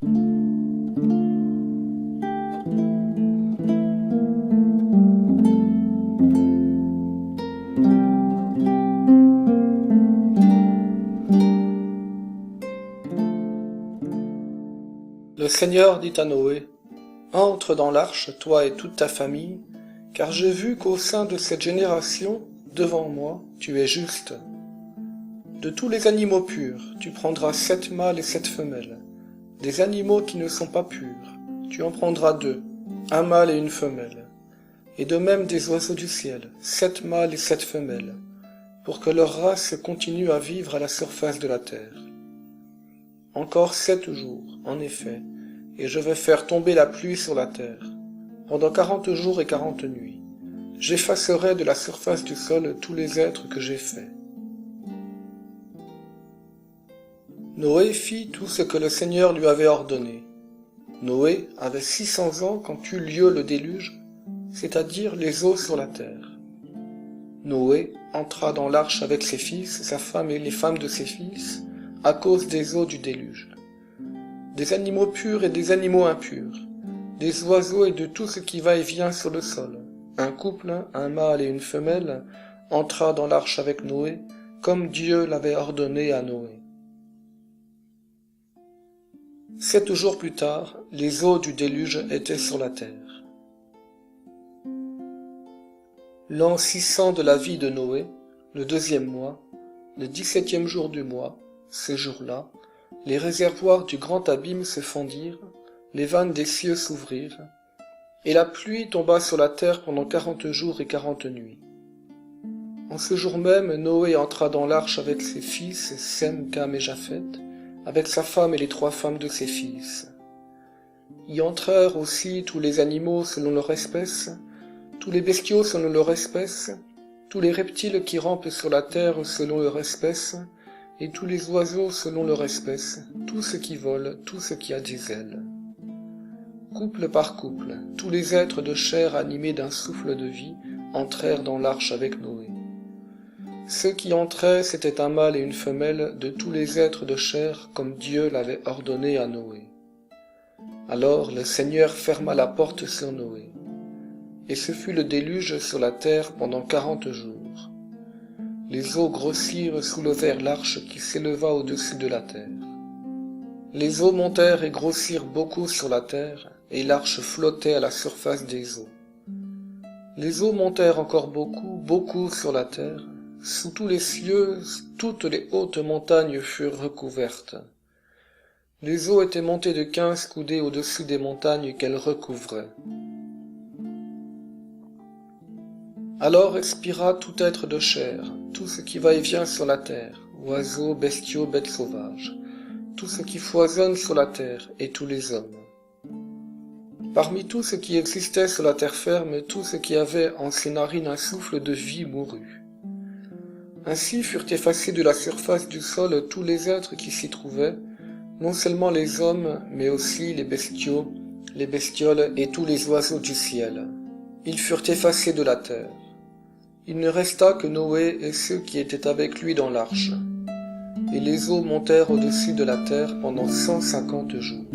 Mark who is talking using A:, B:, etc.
A: Le Seigneur dit à Noé, « Entre dans l'arche, toi et toute ta famille, car j'ai vu qu'au sein de cette génération, devant moi, tu es juste. De tous les animaux purs, tu prendras 7 mâles et 7 femelles. Des animaux qui ne sont pas purs, tu en prendras 2, un mâle et une femelle. Et de même des oiseaux du ciel, 7 mâles et 7 femelles, pour que leur race continue à vivre à la surface de la terre. Encore 7 jours, en effet, et je vais faire tomber la pluie sur la terre, pendant 40 jours et 40 nuits. J'effacerai de la surface du sol tous les êtres que j'ai faits. » Noé fit tout ce que le Seigneur lui avait ordonné. Noé avait 600 ans quand eut lieu le déluge, c'est-à-dire les eaux sur la terre. Noé entra dans l'arche avec ses fils, sa femme et les femmes de ses fils, à cause des eaux du déluge. Des animaux purs et des animaux impurs, des oiseaux et de tout ce qui va et vient sur le sol. Un couple, un mâle et une femelle, entra dans l'arche avec Noé, comme Dieu l'avait ordonné à Noé. 7 jours plus tard, les eaux du déluge étaient sur la terre. L'an 600 de la vie de Noé, le 2e mois, le 17e jour du mois, ce jour-là, les réservoirs du grand abîme se fendirent, les vannes des cieux s'ouvrirent, et la pluie tomba sur la terre pendant 40 jours et 40 nuits. En ce jour même, Noé entra dans l'arche avec ses fils, Sem, Cam et Japheth, avec sa femme et les 3 femmes de ses fils. Y entrèrent aussi tous les animaux selon leur espèce, tous les bestiaux selon leur espèce, tous les reptiles qui rampent sur la terre selon leur espèce, et tous les oiseaux selon leur espèce, tout ce qui vole, tout ce qui a des ailes. Couple par couple, tous les êtres de chair animés d'un souffle de vie entrèrent dans l'arche avec Noé. Ceux qui entraient, c'était un mâle et une femelle de tous les êtres de chair, comme Dieu l'avait ordonné à Noé. Alors le Seigneur ferma la porte sur Noé. Et ce fut le déluge sur la terre pendant 40 jours. Les eaux grossirent soulevèrent l'arche qui s'éleva au-dessus de la terre. Les eaux montèrent et grossirent beaucoup sur la terre, et l'arche flottait à la surface des eaux. Les eaux montèrent encore beaucoup, beaucoup sur la terre. Sous tous les cieux, toutes les hautes montagnes furent recouvertes. Les eaux étaient montées de 15 coudées au-dessus des montagnes qu'elles recouvraient. Alors expira tout être de chair, tout ce qui va et vient sur la terre, oiseaux, bestiaux, bêtes sauvages, tout ce qui foisonne sur la terre, et tous les hommes. Parmi tout ce qui existait sur la terre ferme, tout ce qui avait en ses narines un souffle de vie mourut. Ainsi furent effacés de la surface du sol tous les êtres qui s'y trouvaient, non seulement les hommes, mais aussi les bestiaux, les bestioles et tous les oiseaux du ciel. Ils furent effacés de la terre. Il ne resta que Noé et ceux qui étaient avec lui dans l'arche. Et les eaux montèrent au-dessus de la terre pendant 150 jours.